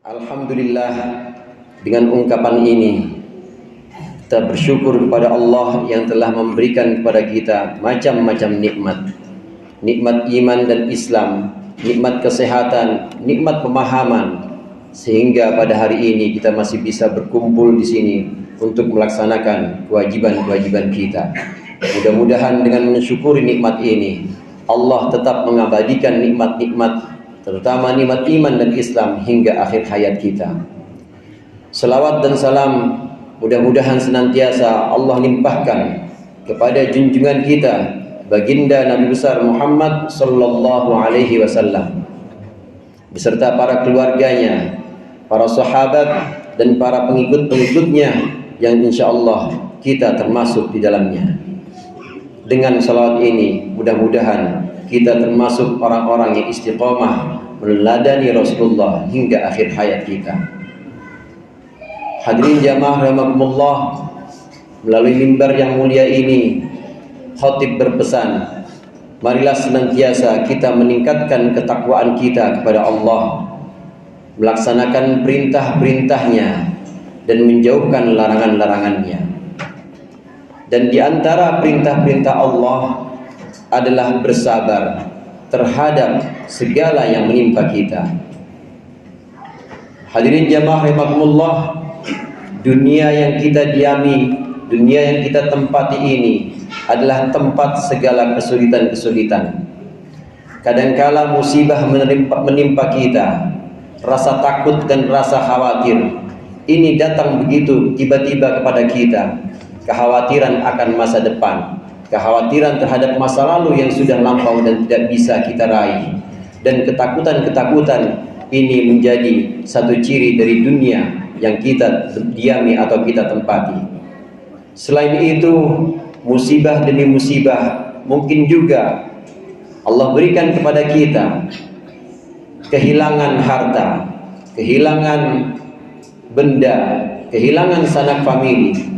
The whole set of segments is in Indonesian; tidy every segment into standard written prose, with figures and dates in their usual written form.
Alhamdulillah, dengan ungkapan ini kita bersyukur kepada Allah yang telah memberikan kepada kita macam-macam nikmat. Nikmat iman dan Islam, nikmat kesehatan, nikmat pemahaman, sehingga pada hari ini kita masih bisa berkumpul di sini untuk melaksanakan kewajiban-kewajiban kita. Mudah-mudahan dengan mensyukuri nikmat ini, Allah tetap mengabadikan nikmat-nikmat, terutama nikmat iman dan Islam hingga akhir hayat kita. Selawat dan salam mudah-mudahan senantiasa Allah limpahkan kepada junjungan kita, baginda Nabi besar Muhammad sallallahu alaihi wasallam, beserta para keluarganya, para sahabat dan para pengikut-pengikutnya yang insyaallah kita termasuk di dalamnya. Dengan salawat ini mudah-mudahan kita termasuk orang-orang yang istiqomah meneladani Rasulullah hingga akhir hayat kita. Hadirin jamaah rahimakumullah, melalui mimbar yang mulia ini khatib berpesan, marilah senantiasa kita meningkatkan ketakwaan kita kepada Allah, melaksanakan perintah-perintahnya dan menjauhkan larangan-larangannya. Dan di antara perintah-perintah Allah adalah bersabar terhadap segala yang menimpa kita. Hadirin jamaah rahimakumullah, dunia yang kita diami, dunia yang kita tempati ini adalah tempat segala kesulitan-kesulitan. Kadangkala musibah menimpa kita, rasa takut dan rasa khawatir ini datang begitu tiba-tiba kepada kita. Kekhawatiran akan masa depan, kekhawatiran terhadap masa lalu yang sudah lampau dan tidak bisa kita raih, dan ketakutan-ketakutan ini menjadi satu ciri dari dunia yang kita diami atau kita tempati. Selain itu, musibah demi musibah mungkin juga Allah berikan kepada kita kehilangan harta, kehilangan benda, kehilangan sanak famili.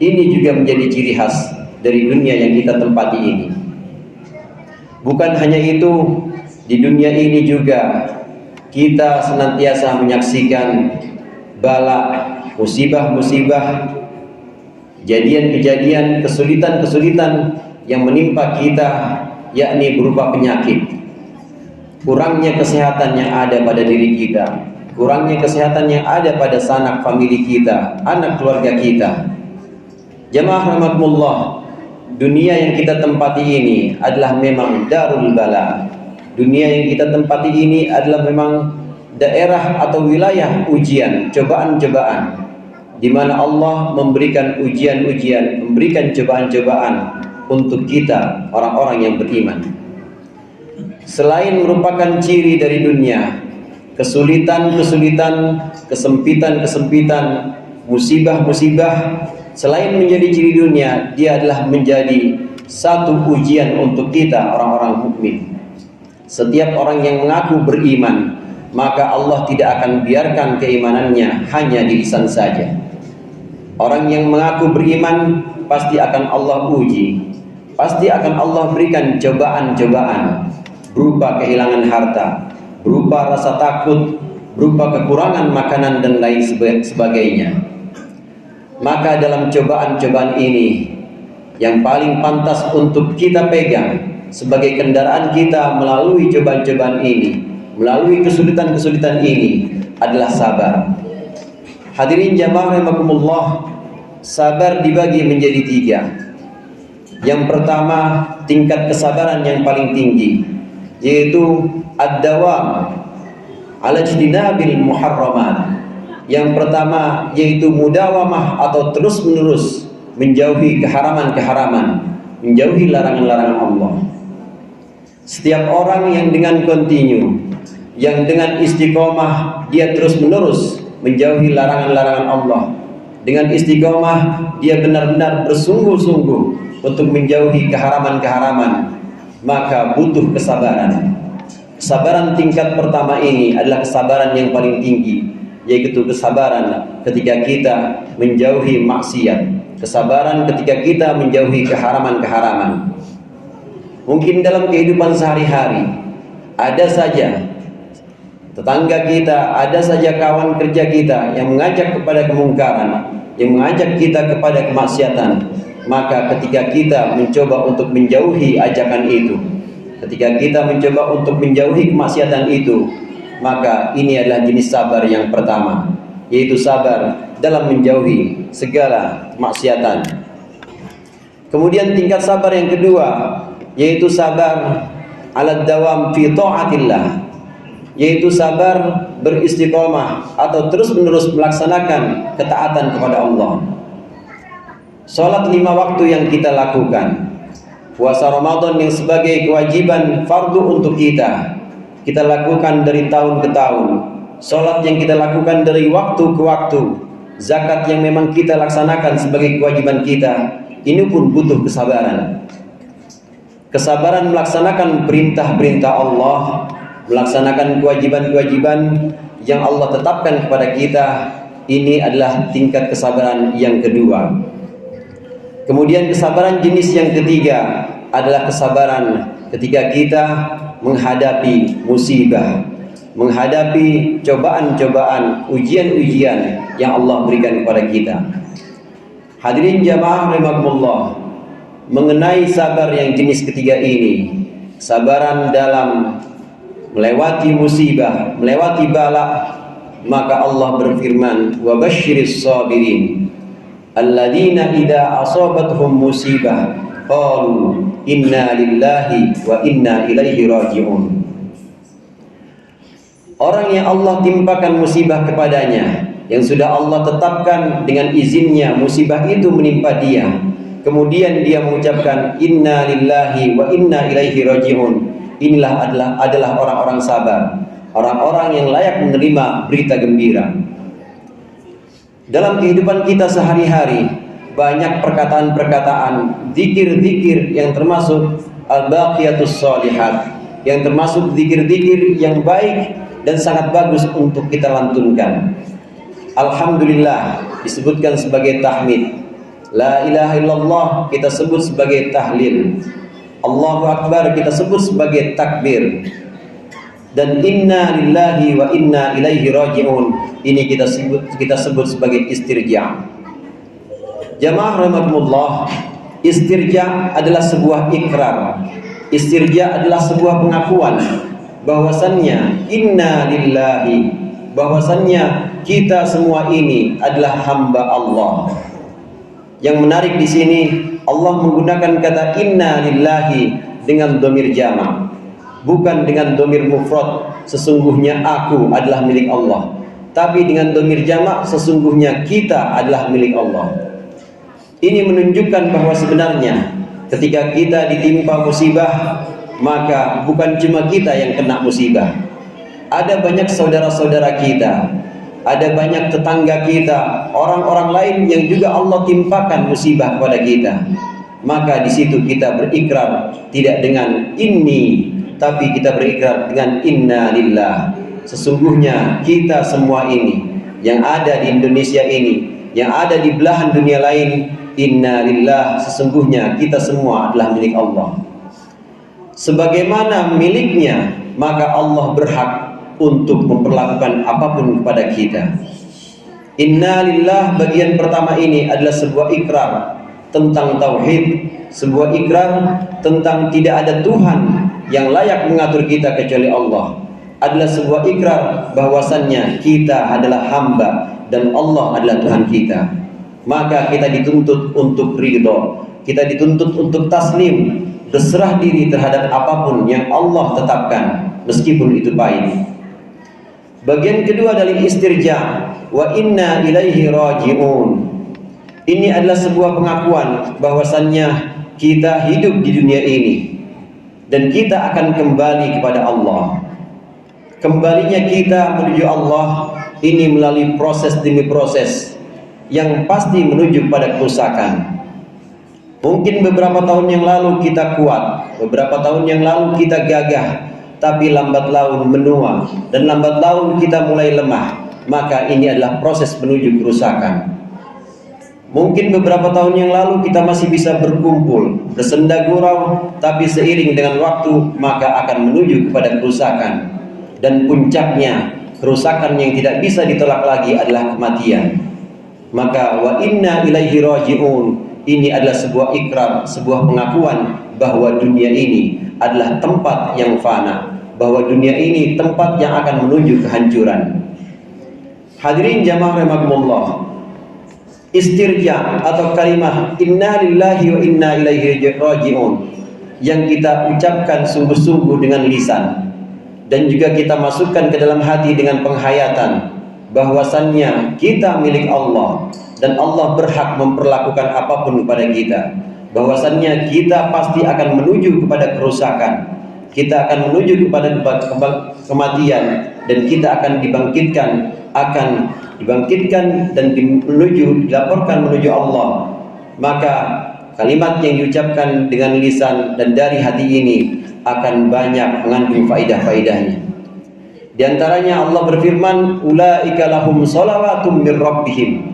Ini juga menjadi ciri khas dari dunia yang kita tempati ini. Bukan hanya itu, di dunia ini juga kita senantiasa menyaksikan bala, musibah-musibah, kejadian-kejadian, kesulitan-kesulitan yang menimpa kita, yakni berupa penyakit, kurangnya kesehatan yang ada pada diri kita, kurangnya kesehatan yang ada pada sanak famili kita, anak keluarga kita. Jamaah rahimakumullah, dunia yang kita tempati ini adalah memang darul bala. Dunia yang kita tempati ini adalah memang daerah atau wilayah ujian, cobaan-cobaan, di mana Allah memberikan ujian-ujian, memberikan cobaan-cobaan untuk kita orang-orang yang beriman. Selain merupakan ciri dari dunia, kesulitan-kesulitan, kesempitan-kesempitan, musibah-musibah, selain menjadi ciri dunia, dia adalah menjadi satu ujian untuk kita orang-orang mukmin. Setiap orang yang mengaku beriman, maka Allah tidak akan biarkan keimanannya hanya di lisan saja. Orang yang mengaku beriman pasti akan Allah uji, pasti akan Allah berikan cobaan-cobaan berupa kehilangan harta, berupa rasa takut, berupa kekurangan makanan dan lain sebagainya. Maka dalam cobaan-cobaan ini, yang paling pantas untuk kita pegang sebagai kendaraan kita melalui cobaan-cobaan ini, melalui kesulitan-kesulitan ini adalah sabar. Hadirin jamaah rahimakumullah, sabar dibagi menjadi tiga. Yang pertama, tingkat kesabaran yang paling tinggi, yaitu ad-dawam ala ijtinabil muharramat. Yang pertama yaitu mudawamah atau terus-menerus menjauhi keharaman-keharaman, menjauhi larangan-larangan Allah. Setiap orang yang dengan kontinu, yang dengan istiqomah, dia terus-menerus menjauhi larangan-larangan Allah. Dengan istiqomah, dia benar-benar bersungguh-sungguh untuk menjauhi keharaman-keharaman, maka butuh kesabaran. Kesabaran tingkat pertama ini adalah kesabaran yang paling tinggi, yaitu kesabaran ketika kita menjauhi maksiat, kesabaran ketika kita menjauhi keharaman-keharaman. Mungkin dalam kehidupan sehari-hari ada saja tetangga kita, ada saja kawan kerja kita yang mengajak kepada kemungkaran, yang mengajak kita kepada kemaksiatan, maka ketika kita mencoba untuk menjauhi ajakan itu, ketika kita mencoba untuk menjauhi kemaksiatan itu, maka ini adalah jenis sabar yang pertama, yaitu sabar dalam menjauhi segala kemaksiatan. Kemudian tingkat sabar yang kedua, yaitu sabar ala dawam fi ta'atillah, yaitu sabar beristiqomah atau terus-menerus melaksanakan ketaatan kepada Allah. Salat 5 waktu yang kita lakukan, puasa Ramadan yang sebagai kewajiban fardu untuk kita lakukan dari tahun ke tahun, salat yang kita lakukan dari waktu ke waktu, zakat yang memang kita laksanakan sebagai kewajiban kita, ini pun butuh kesabaran. Kesabaran melaksanakan perintah-perintah Allah, melaksanakan kewajiban-kewajiban yang Allah tetapkan kepada kita, ini adalah tingkat kesabaran yang kedua. Kemudian kesabaran jenis yang ketiga adalah kesabaran ketika kita menghadapi musibah, menghadapi cobaan-cobaan, ujian-ujian yang Allah berikan kepada kita. Hadirin jamaah rahimakumullah, mengenai sabar yang jenis ketiga ini, kesabaran dalam melewati musibah, melewati bala, maka Allah berfirman, wa basyiris sabirin alladzina idza asabatuhum musibah qalu inna lillahi wa inna ilaihi raji'un. Orang yang Allah timpakan musibah kepadanya, yang sudah Allah tetapkan dengan izinnya musibah itu menimpa dia, kemudian dia mengucapkan inna lillahi wa inna ilaihi raji'un, inilah adalah orang-orang sabar, orang-orang yang layak menerima berita gembira. Dalam kehidupan kita sehari-hari, banyak perkataan-perkataan, zikir-zikir yang termasuk al-baqiyatus shalihat, yang termasuk zikir-zikir yang baik dan sangat bagus untuk kita lantunkan. Alhamdulillah disebutkan sebagai tahmid, la ilaha illallah kita sebut sebagai tahlil, Allahu akbar kita sebut sebagai takbir, dan inna lillahi wa inna ilaihi raji'un ini kita sebut sebagai istirja'. Jamaah rahimakumullah, istirja' adalah sebuah ikrar, istirja' adalah sebuah pengakuan bahwasannya inna lillahi, bahwasannya kita semua ini adalah hamba Allah. Yang menarik di sini, Allah menggunakan kata inna lillahi dengan dhamir jama', bukan dengan dhamir mufrad, sesungguhnya aku adalah milik Allah, tapi dengan dhamir jama', sesungguhnya kita adalah milik Allah. Ini menunjukkan bahwa sebenarnya ketika kita ditimpa musibah, maka bukan cuma kita yang kena musibah. Ada banyak saudara-saudara kita, ada banyak tetangga kita, orang-orang lain yang juga Allah timpakan musibah kepada kita. Maka di situ kita berikrar tidak dengan inni, tapi kita berikrar dengan inna lillah. Sesungguhnya kita semua ini yang ada di Indonesia ini, yang ada di belahan dunia lain, inna lillah, sesungguhnya kita semua adalah milik Allah. Sebagaimana miliknya, maka Allah berhak untuk memperlakukan apapun kepada kita. Inna lillah bagian pertama ini adalah sebuah ikrar tentang tauhid, sebuah ikrar tentang tidak ada Tuhan yang layak mengatur kita kecuali Allah. Adalah sebuah ikrar bahwasannya kita adalah hamba dan Allah adalah Tuhan kita. Maka kita dituntut untuk ridho, kita dituntut untuk taslim, berserah diri terhadap apapun yang Allah tetapkan, meskipun itu pahit. Bagian kedua dari istirja, wa inna ilaihi raji'un. Ini adalah sebuah pengakuan bahwasannya kita hidup di dunia ini dan kita akan kembali kepada Allah. Kembalinya kita menuju Allah ini melalui proses demi proses yang pasti menuju pada kerusakan. Mungkin beberapa tahun yang lalu kita kuat, beberapa tahun yang lalu kita gagah, tapi lambat laun menua dan lambat laun kita mulai lemah. Maka ini adalah proses menuju kerusakan. Mungkin beberapa tahun yang lalu kita masih bisa berkumpul, bersenda gurau, tapi seiring dengan waktu maka akan menuju kepada kerusakan. dan puncaknya kerusakan yang tidak bisa ditolak lagi adalah kematian. Maka wa inna ilaihi raji'un, ini adalah sebuah ikrar, sebuah pengakuan bahwa dunia ini adalah tempat yang fana, bahwa dunia ini tempat yang akan menuju kehancuran. Hadirin jamaah rahimakumullah, istirja atau kalimah inna lillahi wa inna ilaihi raji'un yang kita ucapkan sungguh-sungguh dengan lisan dan juga kita masukkan ke dalam hati dengan penghayatan bahwasannya kita milik Allah dan Allah berhak memperlakukan apapun kepada kita, bahwasannya kita pasti akan menuju kepada kerusakan, kita akan menuju kepada kematian, dan kita akan dibangkitkan dan dilaporkan menuju Allah. Maka kalimat yang diucapkan dengan lisan dan dari hati ini akan banyak mengandung faidah-faidahnya. Di antaranya Allah berfirman, ulaika lahum shalawatum mir rabbihim.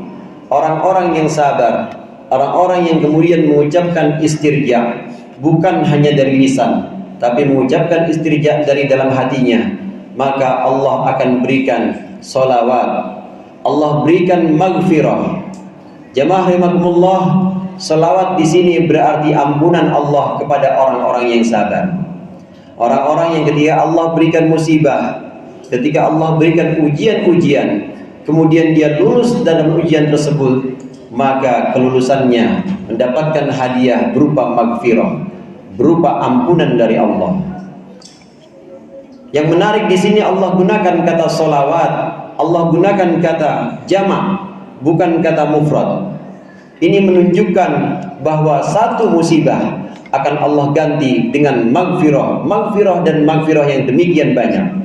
Orang-orang yang sabar, orang-orang yang kemudian mengucapkan istirja bukan hanya dari lisan, tapi mengucapkan istirja dari dalam hatinya, maka Allah akan berikan sholawat, Allah berikan maghfirah. Jamaah rahimakumullah, sholawat di sini berarti ampunan Allah kepada orang-orang yang sabar. Orang-orang yang ketika Allah berikan musibah, ketika Allah berikan ujian-ujian, kemudian dia lulus dalam ujian tersebut, maka kelulusannya mendapatkan hadiah berupa maghfirah, berupa ampunan dari Allah. Yang menarik di sini Allah gunakan kata sholawat, Allah gunakan kata jamak, bukan kata mufrad. Ini menunjukkan bahwa satu musibah akan Allah ganti dengan maghfirah dan maghfirah yang demikian banyak.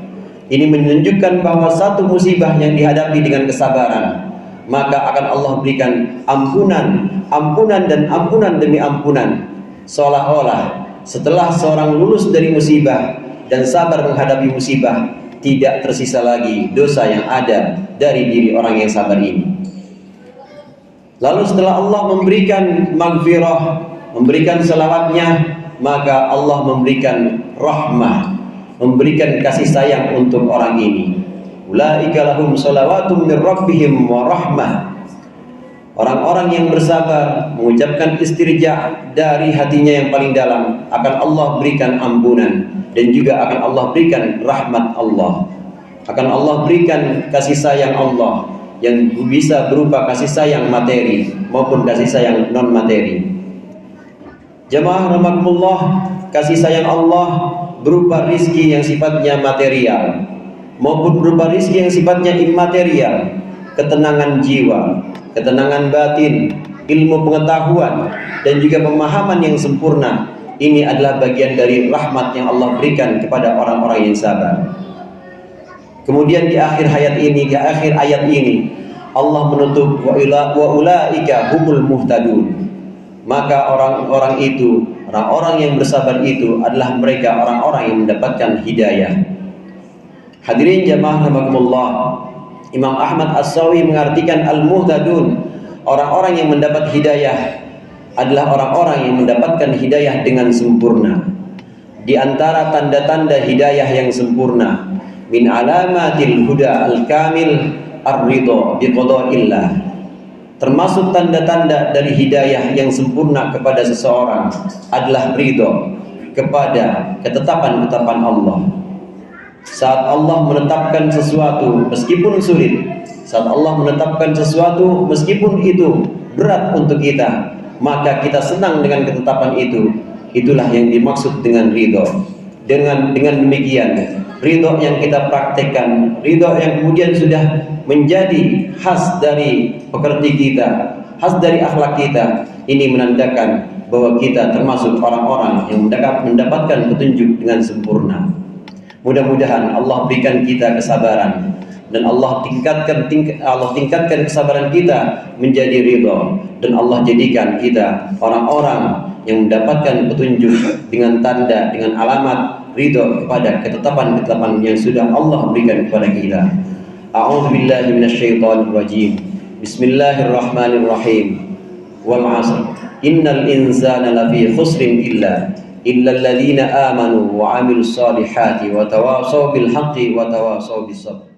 Ini menunjukkan bahwa satu musibah yang dihadapi dengan kesabaran, maka akan Allah berikan ampunan dan ampunan demi ampunan. Seolah-olah setelah seorang lulus dari musibah dan sabar menghadapi musibah, tidak tersisa lagi dosa yang ada dari diri orang yang sabar ini. Lalu setelah Allah memberikan maghfirah, memberikan selawatnya, maka Allah memberikan rahmah, memberikan kasih sayang untuk orang ini. Ulaika lahum shalawatum mir rabbihim wa rahmah. Orang-orang yang bersabar mengucapkan istirja dari hatinya yang paling dalam, akan Allah berikan ampunan dan juga akan Allah berikan rahmat Allah. Akan Allah berikan kasih sayang Allah yang bisa berupa kasih sayang materi maupun kasih sayang non materi. Jamaah rahimakumullah, kasih sayang Allah berupa rizki yang sifatnya material maupun berupa rizki yang sifatnya immaterial, ketenangan jiwa, ketenangan batin, ilmu pengetahuan, dan juga pemahaman yang sempurna. Ini adalah bagian dari rahmat yang Allah berikan kepada orang-orang yang sabar. Kemudian di akhir ayat ini Allah menutup wa ulaika humul muhtadun. Maka orang-orang yang bersabar itu adalah mereka orang-orang yang mendapatkan hidayah. Hadirin jamaah rahimakumullah, Imam Ahmad As-Sawi mengartikan al-muhtadun, orang-orang yang mendapat hidayah adalah orang-orang yang mendapatkan hidayah dengan sempurna. Di antara tanda-tanda hidayah yang sempurna, min alamatil huda al-kamil ar-ridha bi qada'illah. Termasuk tanda-tanda dari hidayah yang sempurna kepada seseorang adalah ridha kepada ketetapan-ketetapan Allah. Saat Allah menetapkan sesuatu meskipun sulit, saat Allah menetapkan sesuatu meskipun itu berat untuk kita, maka kita senang dengan ketetapan itu. Itulah yang dimaksud dengan ridha. Dengan demikian, ridha yang kita praktekkan, ridha yang kemudian sudah menjadi khas dari pekerti kita, khas dari akhlak kita, ini menandakan bahwa kita termasuk orang-orang yang mendapatkan petunjuk dengan sempurna. Mudah-mudahan Allah berikan kita kesabaran dan Allah tingkatkan kesabaran kita menjadi ridha, dan Allah jadikan kita orang-orang yang mendapatkan petunjuk dengan tanda, dengan alamat ridha kepada ketetapan-ketetapan yang sudah Allah berikan kepada kita. A'udzubillahi minasyaitonir rajim. Bismillahirrahmanirrahim. Wal 'asr. Innal insana lafi khusrin illa illal ladzina amanu wa 'amilus solihati wa tawasaw bil haqqi wa tawasaw bis sabr.